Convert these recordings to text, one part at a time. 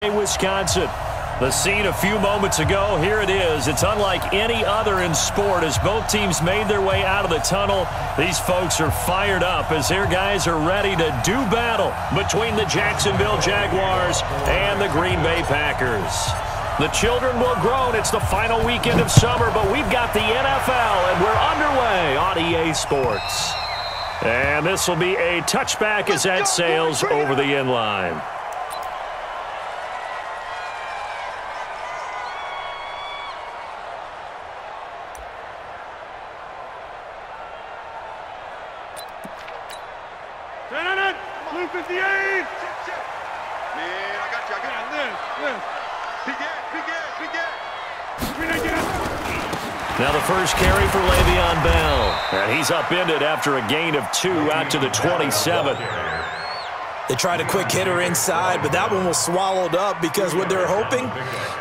Wisconsin. The scene a few moments ago, here it is. It's unlike any other in sport as both teams made their way out of the tunnel. These folks are fired up as their guys are ready to do battle between the Jacksonville Jaguars and the Green Bay Packers. The children will groan. It's the final weekend of summer, but we've got the NFL, and we're underway on EA Sports. And this will be a touchback as that sails over the end line. Blue 58! Man, I got you. Now the first carry for Le'Veon Bell. And he's upended after a gain of 2 out to the 27. They tried a quick hitter inside, but that one was swallowed up because what they're hoping,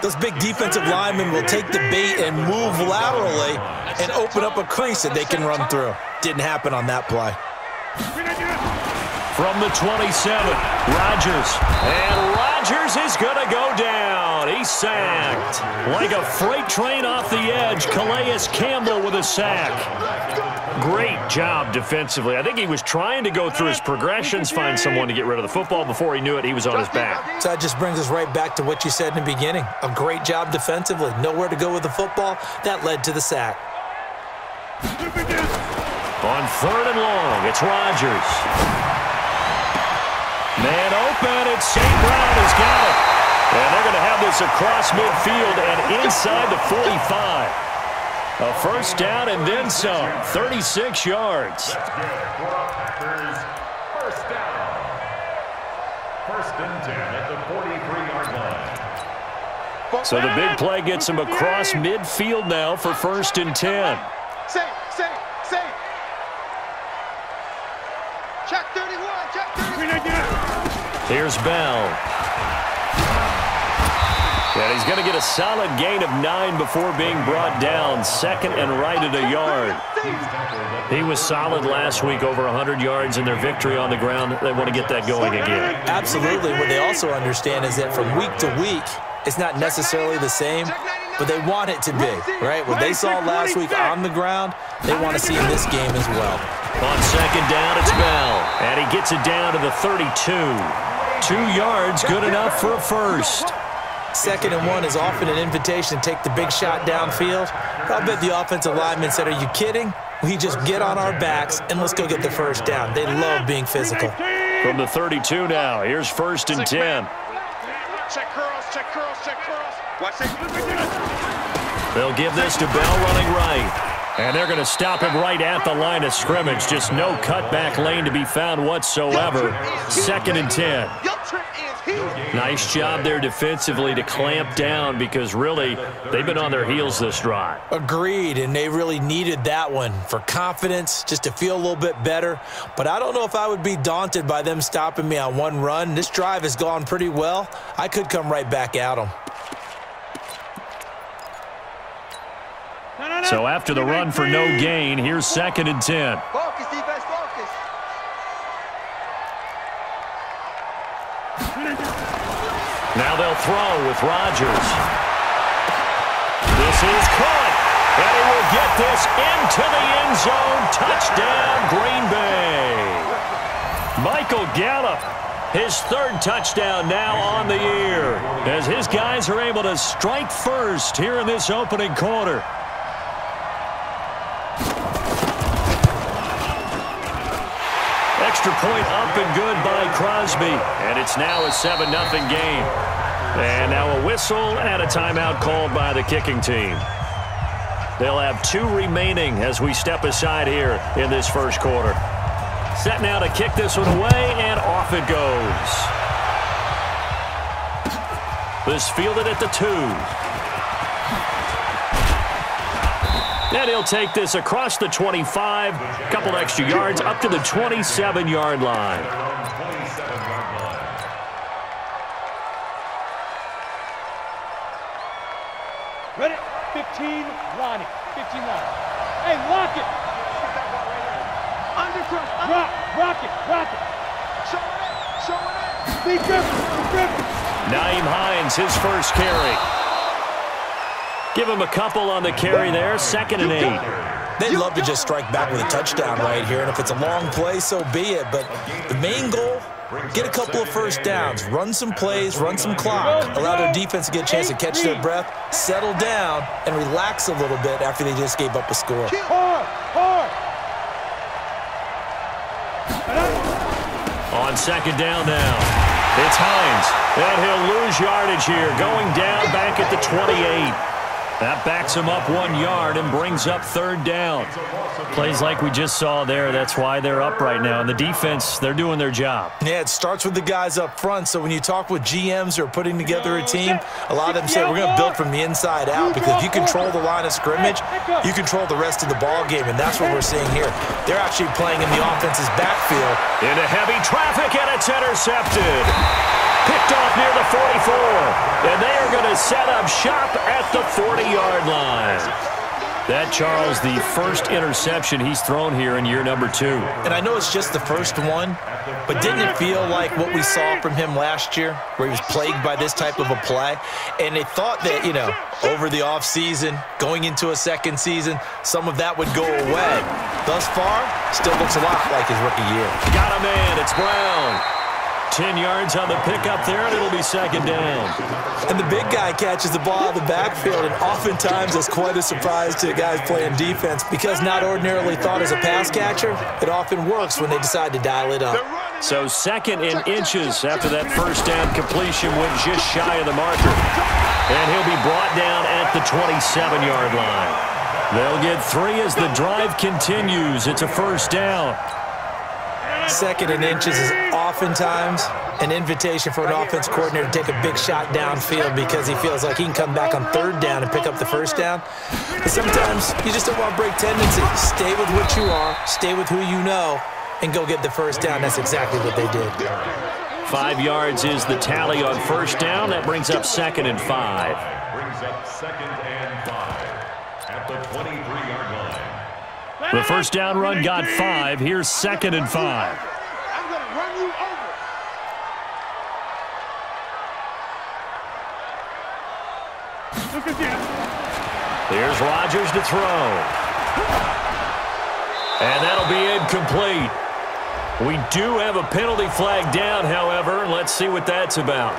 those big defensive linemen will take the bait and move laterally and open up a crease that they can run through. Didn't happen on that play. From the 27, Rodgers. And Rodgers is going to go down. He's sacked. Like a freight train off the edge, Calais Campbell with a sack. Great job defensively. I think he was trying to go through his progressions, find someone to get rid of the football. Before he knew it, he was on his back. So that just brings us right back to what you said in the beginning. A great job defensively. Nowhere to go with the football. That led to the sack. On 3rd and long, it's Rodgers. Man open, it's St. Brown has got it. And they're going to have this across midfield and inside the 45. A first down and then some, 36 yards. First down. 1st and 10 at the 43-yard line. So the big play gets him across midfield now for 1st and 10. Safe. Check 31, check 31. Here's Bell. And he's going to get a solid gain of 9 before being brought down. 2nd and right at a yard. He was solid last week, over 100 yards in their victory on the ground. They want to get that going again. Absolutely. What they also understand is that from week to week, it's not necessarily the same, but they want it to be, right? What they saw last week on the ground, they want to see in this game as well. On 2nd down, it's Bell. And he gets it down to the 32. 2 yards, good enough for a first. 2nd and 1 is often an invitation to take the big shot downfield. I'll bet the offensive lineman said, are you kidding? We just get on our backs and let's go get the first down. They love being physical. From the 32 now, here's 1st and 10. Check curls. Watch it. They'll give this to Bell running right. And they're going to stop him right at the line of scrimmage. Just no cutback lane to be found whatsoever. 2nd and 10. Nice job there defensively to clamp down because really they've been on their heels this drive. Agreed, and they really needed that one for confidence, just to feel a little bit better. But I don't know if I would be daunted by them stopping me on one run. This drive has gone pretty well. I could come right back at them. So after the run for no gain, here's 2nd and 10. Focus, defense, focus. Now they'll throw with Rodgers. This is caught. And he will get this into the end zone. Touchdown, Green Bay. Michael Gallup, his 3rd touchdown now on the year, as his guys are able to strike first here in this opening quarter. Extra point up and good by Crosby. And it's now a 7-0 game. And now a whistle and a timeout called by the kicking team. They'll have 2 remaining as we step aside here in this first quarter. Set now to kick this one away, and off it goes. This fielded at the 2. And he'll take this across the 25, a couple extra yards, up to the 27-yard line. Ready? 15, Ronnie. 15, Ronnie. Hey, lock it. Rock it. Show it in. Be Griffin. Nyheim Hines, his first carry. Give him a couple on the carry there, 2nd and 8. They'd love to just strike back with a touchdown right here, and if it's a long play, so be it. But the main goal, get a couple of first downs, run some plays, run some clock, allow their defense to get a chance to catch their breath, settle down, and relax a little bit after they just gave up a score. On 2nd down now, it's Hines, and he'll lose yardage here, going down back at the 28. That backs him up 1 yard and brings up 3rd down. Plays like we just saw there, that's why they're up right now. And the defense, they're doing their job. Yeah, it starts with the guys up front. So when you talk with GMs who are putting together a team, a lot of them say we're going to build from the inside out, because if you control the line of scrimmage, you control the rest of the ball game, and that's what we're seeing here. They're actually playing in the offense's backfield. Into heavy traffic, and it's intercepted. Picked off near the 44, and they are going to set up shop at the 40-yard line. That, Charles, the first interception he's thrown here in year number 2. And I know it's just the first one, but didn't it feel like what we saw from him last year, where he was plagued by this type of a play? And they thought that, you know, over the offseason, going into a second season, some of that would go away. Thus far, still looks a lot like his rookie year. Got a man, it's Brown. 10 yards on the pickup there, and it'll be 2nd down. And the big guy catches the ball out of the backfield, and oftentimes that's quite a surprise to guys playing defense, because not ordinarily thought as a pass catcher, it often works when they decide to dial it up. So 2nd and inches after that first down completion went just shy of the marker. And he'll be brought down at the 27-yard line. They'll get 3 as the drive continues. It's a first down. 2nd and inches is oftentimes an invitation for an offense coordinator to take a big shot downfield, because he feels like he can come back on 3rd down and pick up the first down. But sometimes you just don't want to break tendencies. Stay with what you are, stay with who you know, and go get the first down. That's exactly what they did. 5 yards is the tally on first down. That brings up 2nd and 5. Brings up 2nd and 5 at the 23-yard line. The first down run got 5. Here's 2nd and 5. I'm going to run you over. Here's Rodgers to throw. And that'll be incomplete. We do have a penalty flag down, however. Let's see what that's about.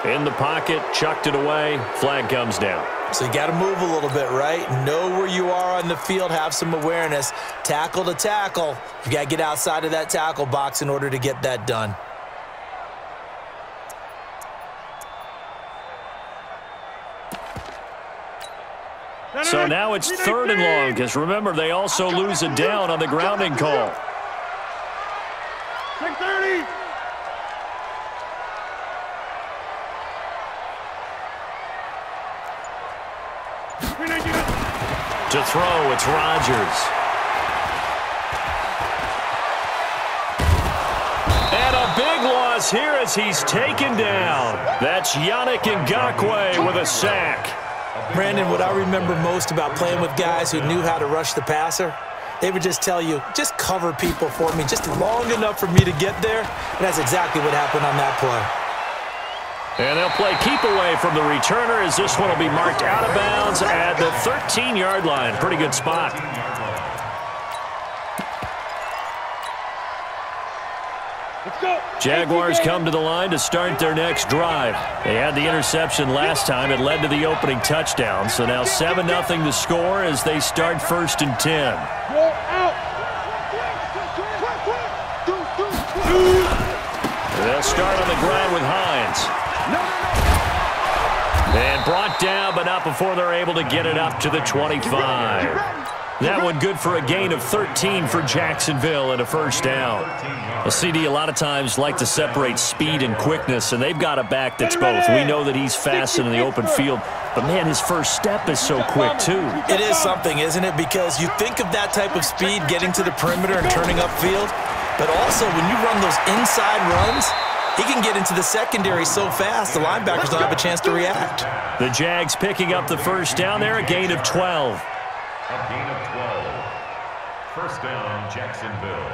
In the pocket, chucked it away. Flag comes down. So you got to move a little bit, right? Know where you are on the field, have some awareness. Tackle to tackle. You got to get outside of that tackle box in order to get that done. So now it's 3rd and long, because remember, they also lose a down on the grounding call. 6:30. To throw, it's Rodgers. And a big loss here as he's taken down. That's Yannick Ngakoue with a sack. Brandon, what I remember most about playing with guys who knew how to rush the passer, they would just tell you, just cover people for me, just long enough for me to get there. And that's exactly what happened on that play. And they'll play keep away from the returner, as this one will be marked out of bounds at the 13-yard line. Pretty good spot. Let's go. Jaguars come to the line to start their next drive. They had the interception last time. It led to the opening touchdown. So now 7-0 to score as they start 1st and 10. Go out. They'll start on the ground with Hines. And brought down, but not before they're able to get it up to the 25. That one good for a gain of 13 for Jacksonville and a first down. A CD a lot of times like to separate speed and quickness, and they've got a back that's both. We know that he's fast in the open field, but man, his first step is so quick too. It is something, isn't it? Because you think of that type of speed getting to the perimeter and turning upfield, but also when you run those inside runs, he can get into the secondary so fast, the linebackers don't have a chance to react. The Jags picking up the first down there, a gain of 12. A gain of 12. First down, Jacksonville.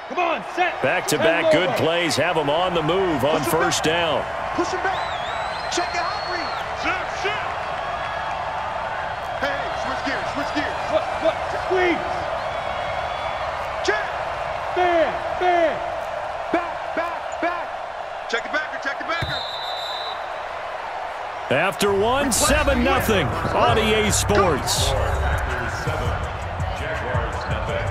Come on, set. Back-to-back good plays have them on the move on first down. Push him back. Check the hot read. Shift. Hey, switch gears. Look, squeeze. Check. Bam. Back. Check the backer. After one, 7-0 on EA Sports. Packers 7, Jaguars nothing.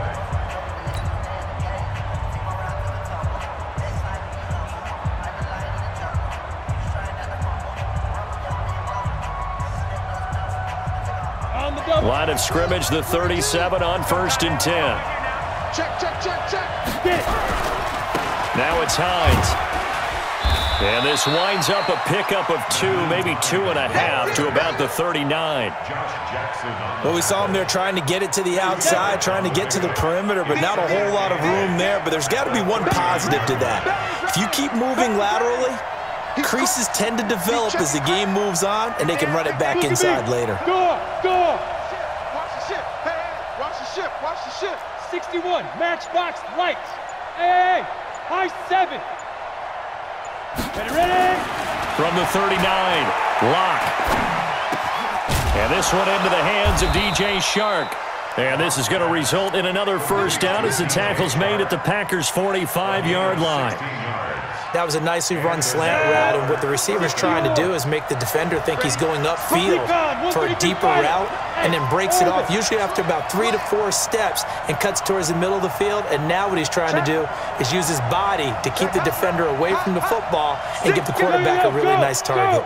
On the double. Line of scrimmage, the 37 on 1st and 10. Check. Get it. Now it's Hines. And this winds up a pickup of 2, maybe 2.5 to about the 39. Well, we saw him there trying to get it to the outside, trying to get to the perimeter, but not a whole lot of room there. But there's got to be one positive to that. If you keep moving laterally, creases tend to develop as the game moves on, and they can run it back inside later. Go. Watch the ship. Hey, watch the ship. 61, matchbox lights. Hey, high 7. Ready? From the 39, Locke. And this one into the hands of DJ Shark. And this is going to result in another first down as the tackle's made at the Packers' 45-yard line. That was a nicely run slant route, and what the receiver's trying to do is make the defender think he's going upfield for a deeper route and then breaks it off, usually after about 3 to 4 steps, and cuts towards the middle of the field. And now what he's trying to do is use his body to keep the defender away from the football and give the quarterback a really nice target.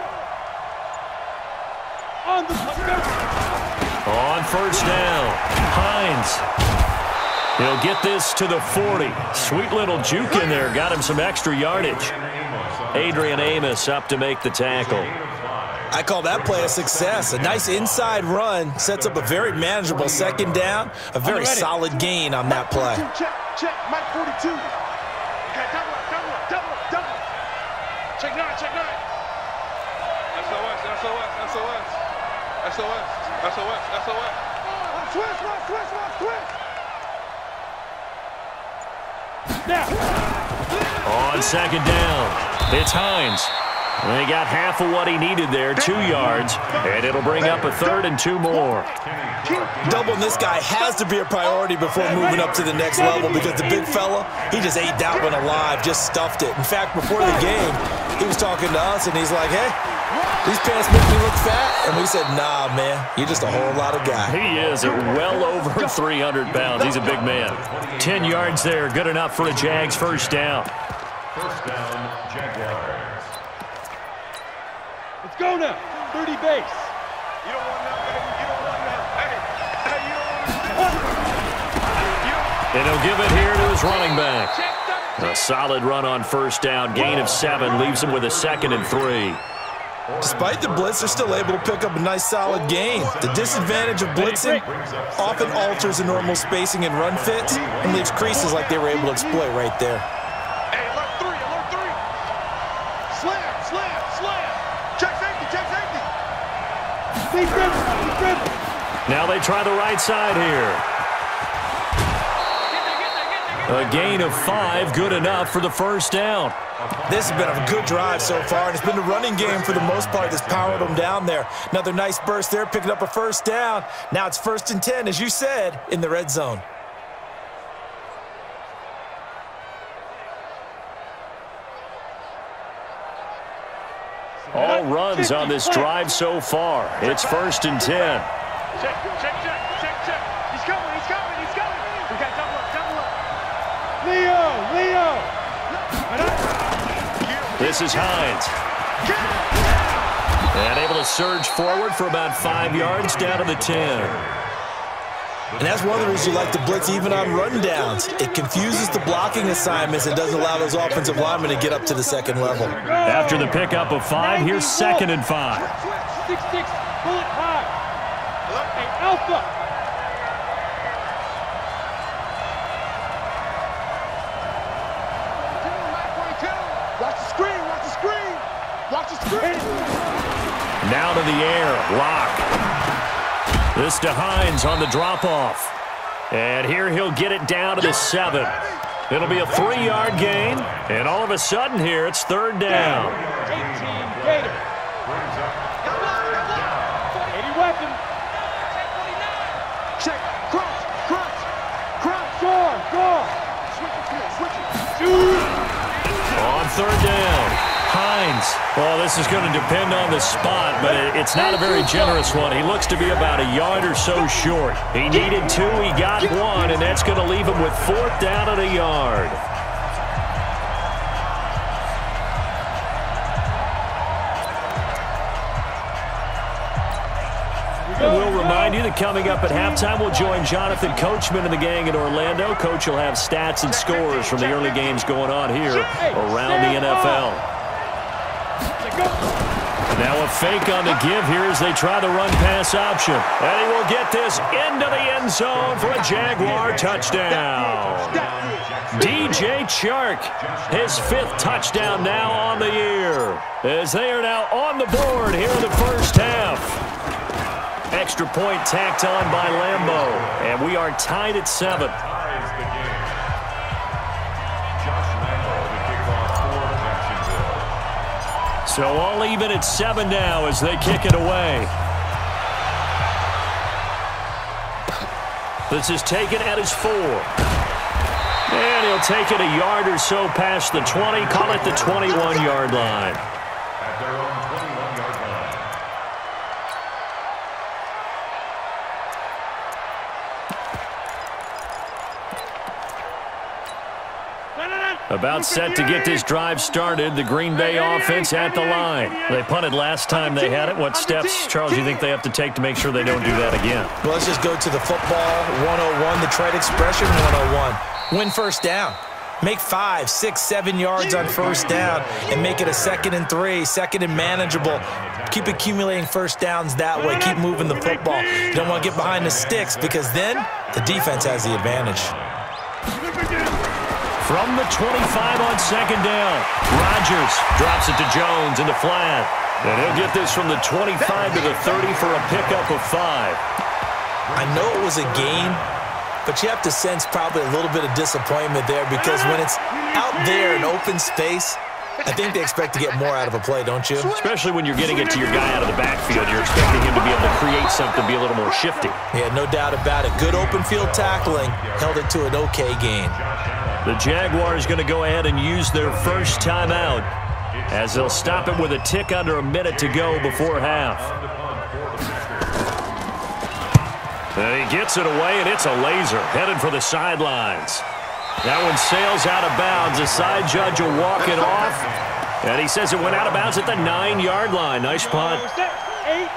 On first down, Hines. He'll get this to the 40. Sweet little juke in there. Got him some extra yardage. Adrian Amos up to make the tackle. I call that play a success. A nice inside run sets up a very manageable second down. A very solid gain on that play. Check. Mike 42. Okay, double up. Check 9. SOS. Switch. On second down, it's Hines. And he got half of what he needed there, 2 yards, and it'll bring up a 3rd and 2 more. Doubling this guy has to be a priority before moving up to the next level, because the big fella, he just ate that one alive, just stuffed it. In fact, before the game, he was talking to us, and he's like, hey, these pants make me look fat. And we said, nah, man, you're just a whole lot of guy. He is at well over 300 pounds. He's a big man. 10 yards there, good enough for a Jags first down. First down, Jaguars. Let's go now. 30 base. You don't want that, baby. You don't want that. Hey, you don't want that. And he'll give it here to his running back. A solid run on first down. Gain of 7 leaves him with a 2nd and 3. Despite the blitz, they're still able to pick up a nice solid gain. The disadvantage of blitzing often alters the normal spacing and run fits and leaves creases like they were able to exploit right there. Hey, alert 3. Slam. Check safety. Now they try the right side here. A gain of 5, good enough for the first down. This has been a good drive so far, and it's been the running game for the most part that's powered them down there. Another nice burst there, picking up a first down. Now it's 1st and 10, as you said, in the red zone. All runs on this drive so far. It's 1st and 10. Check. He's coming. We got double up. Leo. This is Hines. And able to surge forward for about 5 yards down to the 10. And that's one of the reasons you like to blitz even on run downs. It confuses the blocking assignments and doesn't allow those offensive linemen to get up to the second level. After the pickup of 5, here's 2nd and 5. 6-6, bullet high. Hey, Alpha. Watch the screen. Now to the air, Locke. This to Hines on the drop-off. And here he'll get it down to the 7. It'll be a 3-yard gain, and all of a sudden here, it's third down. 18 Gator. 80 weapon. Check. Cross. Score. Switch it. Shoot. On third down, Hines. Well, this is going to depend on the spot, but it's not a very generous one. He looks to be about a yard or so short. He needed 2, he got 1, and that's going to leave him with 4th down and a yard. And we'll remind you that coming up at halftime, we'll join Jonathan Coachman and the gang in Orlando. Coach will have stats and scores from the early games going on here around the NFL. Now a fake on the give here as they try the run-pass option. And he will get this into the end zone for a Jaguar touchdown. DJ Chark, his 5th touchdown now on the year, as they are now on the board here in the first half. Extra point tacked on by Lambeau, and we are tied at 7. So all even at 7 now as they kick it away. This is taken at his 4. And he'll take it a yard or so past the 20, call it the 21-yard line. At their own 21-yard line. About set to get this drive started, the Green Bay offense at the line. They punted last time they had it. What steps, Charles, do you think they have to take to make sure they don't do that again? Well, let's just go to the football 101, the trade expression 101. Win first down. Make 5, 6, 7 yards on first down and make it a 2nd and 3, 2nd and manageable. Keep accumulating first downs that way. Keep moving the football. You don't want to get behind the sticks because then the defense has the advantage. From the 25 on 2nd down, Rodgers drops it to Jones in the flat. And he'll get this from the 25 to the 30 for a pickup of 5. I know it was a gain, but you have to sense probably a little bit of disappointment there because when it's out there in open space, I think they expect to get more out of a play, don't you? Especially when you're getting it to your guy out of the backfield. You're expecting him to be able to create something, be a little more shifty. Yeah, no doubt about it. Good open field tackling held it to an okay gain. The Jaguars going to go ahead and use their first timeout as they'll stop it with a tick under a minute to go before half. And he gets it away, and it's a laser headed for the sidelines. That one sails out of bounds. The side judge will walk it off, and he says it went out of bounds at the 9-yard line. Nice punt.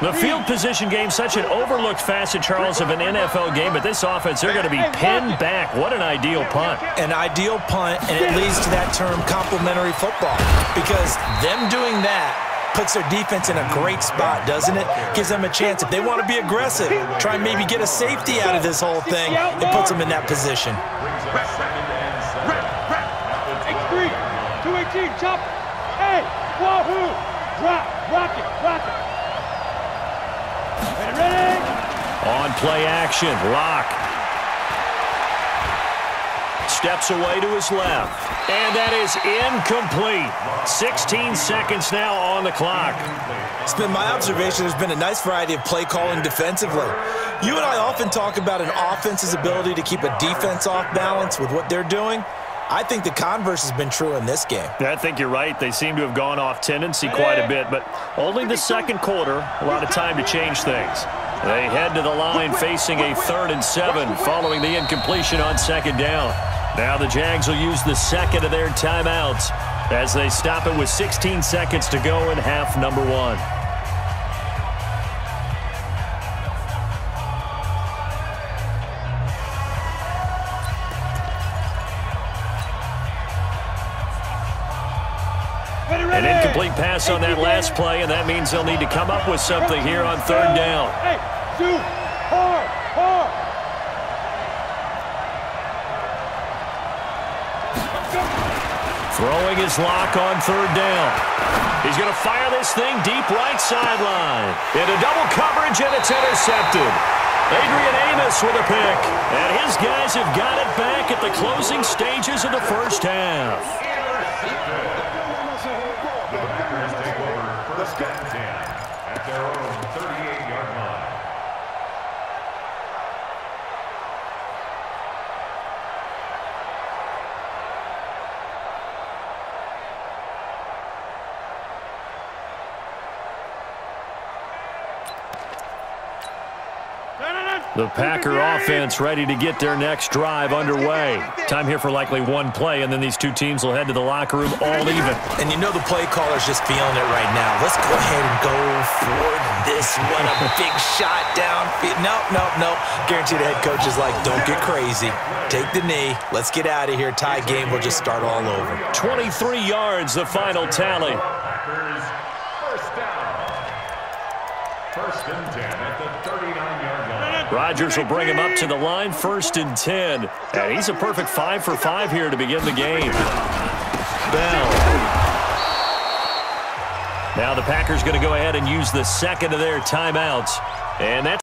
The field position game, such an overlooked facet, Charles, of an NFL game, but this offense, they're going to be pinned back. What an ideal punt. An ideal punt, and it leads to that term complementary football, because them doing that puts their defense in a great spot, doesn't it? Gives them a chance. If they want to be aggressive, try and maybe get a safety out of this whole thing, it puts them in that position. X3, 218, chop. Hey, wahoo. Drop, rock it. Ready? On play action, Lock. Steps away to his left. And that is incomplete. 16 seconds now on the clock. It's been my observation there's been a nice variety of play calling defensively. You and I often talk about an offense's ability to keep a defense off balance with what they're doing. I think the converse has been true in this game. I think you're right. They seem to have gone off tendency quite a bit, but only the second quarter, a lot of time to change things. They head to the line facing a 3rd and 7 following the incompletion on 2nd down. Now the Jags will use the second of their timeouts as they stop it with 16 seconds to go in half number 1. An incomplete pass on that last play, and that means they'll need to come up with something here on 3rd down. Hey, shoot, hard. Throwing his Lock on 3rd down. He's going to fire this thing deep right sideline. Into double coverage, and it's intercepted. Adrian Amos with a pick. And his guys have got it back at the closing stages of the first half. The Packers take over first and 10 at their own 38-yard line. The Packer offense ready to get their next drive underway. Time here for likely one play, and then these two teams will head to the locker room all even. And you know the play caller's just feeling it right now. Let's go ahead and go for this one. A big shot down. Nope. Guaranteed the head coach is like, don't get crazy. Take the knee. Let's get out of here. Tie game. We'll just start all over. 23 yards, the final tally. Packers first down. First and 10 at the 39-yard line. Rodgers will bring him up to the line, 1st and 10. And he's a perfect 5 for 5 here to begin the game. Bell. Now the Packers going to go ahead and use the second of their timeouts. And that's